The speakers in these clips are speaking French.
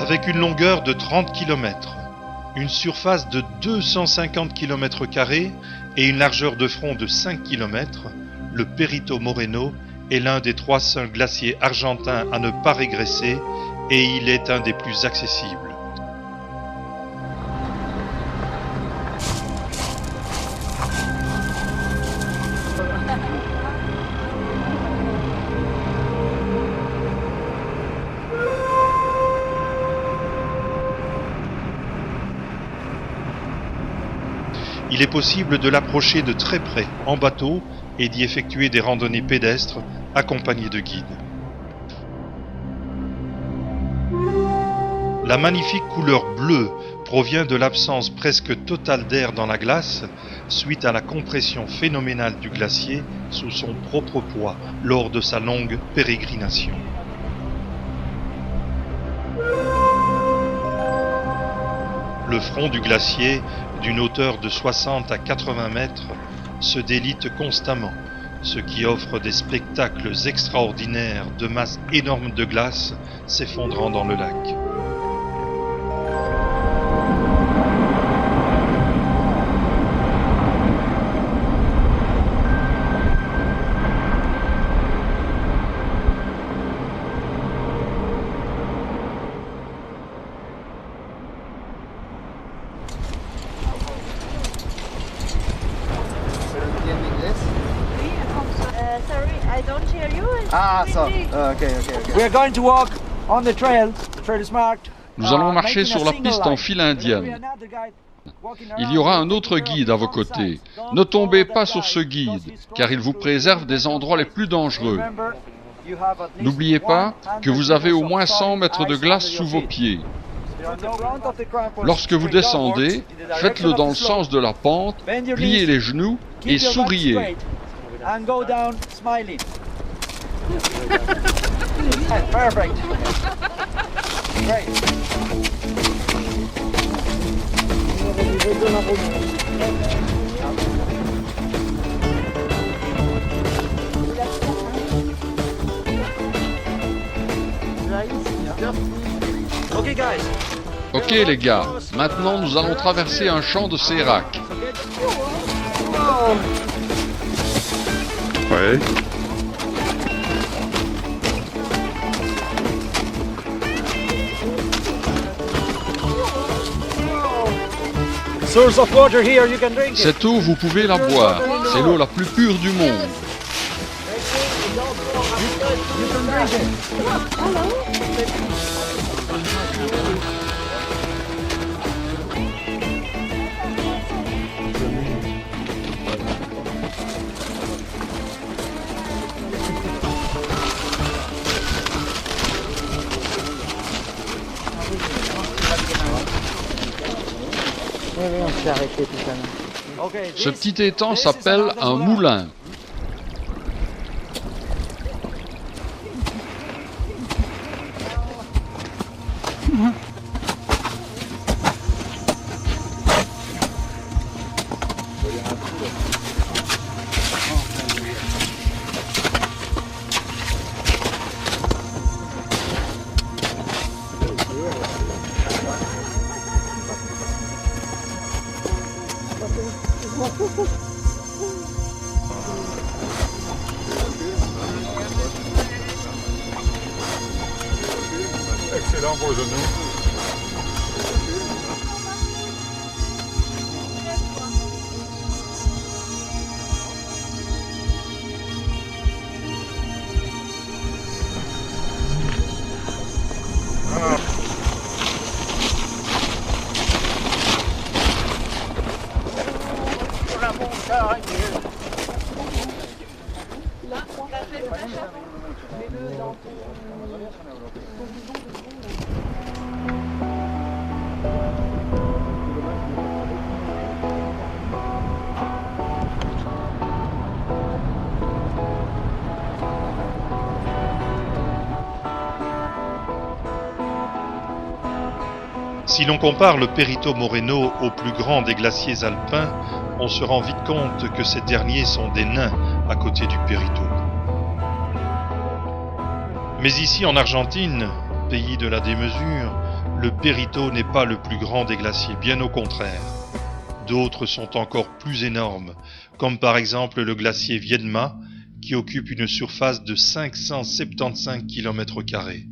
Avec une longueur de 30 km, une surface de 250 km² et une largeur de front de 5 km, le Perito Moreno est l'un des 3 seuls glaciers argentins à ne pas régresser et il est un des plus accessibles. Il est possible de l'approcher de très près en bateau et d'y effectuer des randonnées pédestres accompagnées de guides. La magnifique couleur bleue provient de l'absence presque totale d'air dans la glace suite à la compression phénoménale du glacier sous son propre poids lors de sa longue pérégrination. Le front du glacier, d'une hauteur de 60 à 80 mètres, se délite constamment, ce qui offre des spectacles extraordinaires de masses énormes de glace s'effondrant dans le lac. Sorry, I don't hear you. Okay. We are going to walk on the trail. The trail is marked. Nous allons marcher sur la piste en file indienne. Il y aura un autre guide à vos côtés. Ne tombez pas sur ce guide, car il vous préserve des endroits les plus dangereux. N'oubliez pas que vous avez au moins 100 mètres de glace sous vos pieds. Lorsque vous descendez, faites-le dans le sens de la pente, pliez les genoux et souriez. And go down smiling. Perfect. Great. Okay, guys. Ok les gars, maintenant nous allons traverser un champ de sérac. Ouais. Source of water here, you can drink it. Cette eau, vous pouvez la boire. C'est l'eau la plus pure du monde. You can drink it. Oui, on s'est arrêté tout à l'heure. Okay, Ce petit étang s'appelle un moulin. Excellent pour le genou. La montagne. Si l'on compare le Perito Moreno au plus grand des glaciers alpins, on se rend vite compte que ces derniers sont des nains à côté du Perito. Mais ici en Argentine, pays de la démesure, le Perito n'est pas le plus grand des glaciers, bien au contraire. D'autres sont encore plus énormes, comme par exemple le glacier Viedma, qui occupe une surface de 575 km².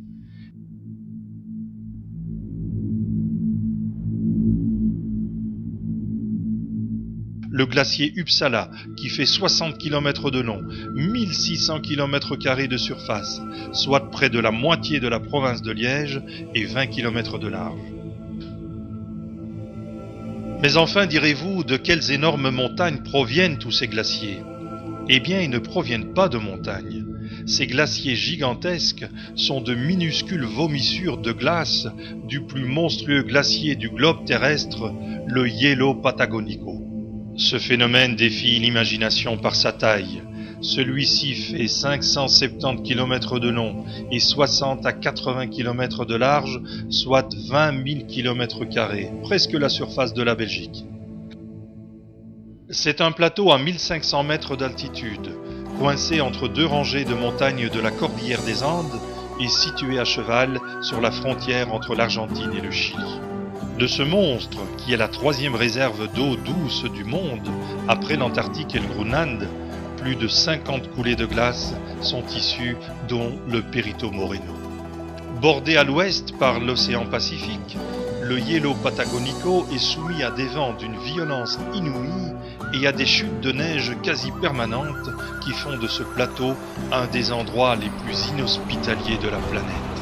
Le glacier Uppsala, qui fait 60 km de long, 1600 km² de surface, soit près de la moitié de la province de Liège et 20 km de large. Mais enfin, direz-vous, de quelles énormes montagnes proviennent tous ces glaciers ? Eh bien, ils ne proviennent pas de montagnes. Ces glaciers gigantesques sont de minuscules vomissures de glace du plus monstrueux glacier du globe terrestre, le Hielo Patagónico. Ce phénomène défie l'imagination par sa taille. Celui-ci fait 570 km de long et 60 à 80 km de large, soit 20 000 km², presque la surface de la Belgique. C'est un plateau à 1500 mètres d'altitude, coincé entre deux rangées de montagnes de la cordillère des Andes et situé à cheval sur la frontière entre l'Argentine et le Chili. De ce monstre, qui est la troisième réserve d'eau douce du monde, après l'Antarctique et le Groenland, plus de 50 coulées de glace sont issues, dont le Perito Moreno. Bordé à l'ouest par l'océan Pacifique, le Hielo Patagónico est soumis à des vents d'une violence inouïe et à des chutes de neige quasi permanentes qui font de ce plateau un des endroits les plus inhospitaliers de la planète.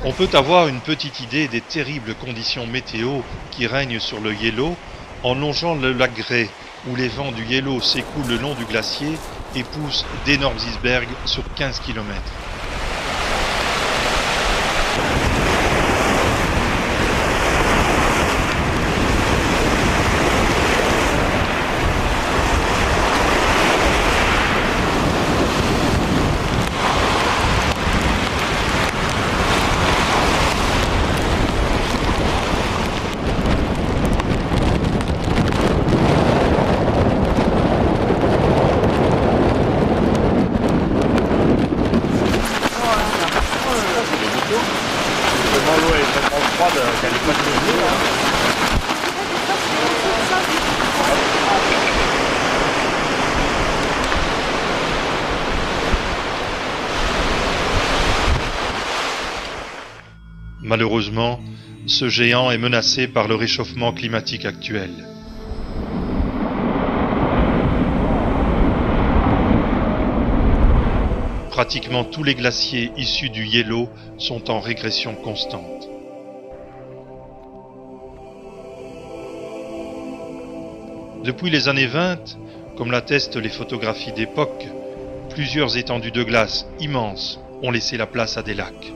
On peut avoir une petite idée des terribles conditions météo qui règnent sur le Hielo en longeant le lac Grey, où les vents du Hielo s'écoulent le long du glacier et poussent d'énormes icebergs sur 15 km. Malheureusement, ce géant est menacé par le réchauffement climatique actuel. Pratiquement tous les glaciers issus du Hielo sont en régression constante. Depuis les années 20, comme l'attestent les photographies d'époque, plusieurs étendues de glace immenses ont laissé la place à des lacs.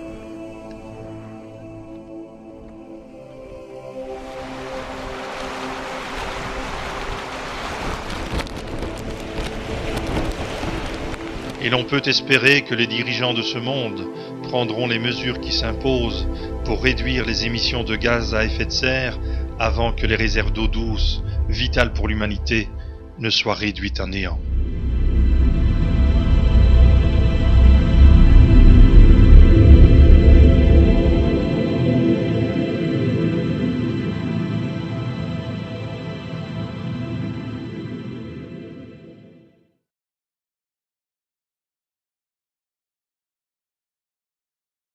Et l'on peut espérer que les dirigeants de ce monde prendront les mesures qui s'imposent pour réduire les émissions de gaz à effet de serre avant que les réserves d'eau douce, vitales pour l'humanité, ne soient réduites à néant.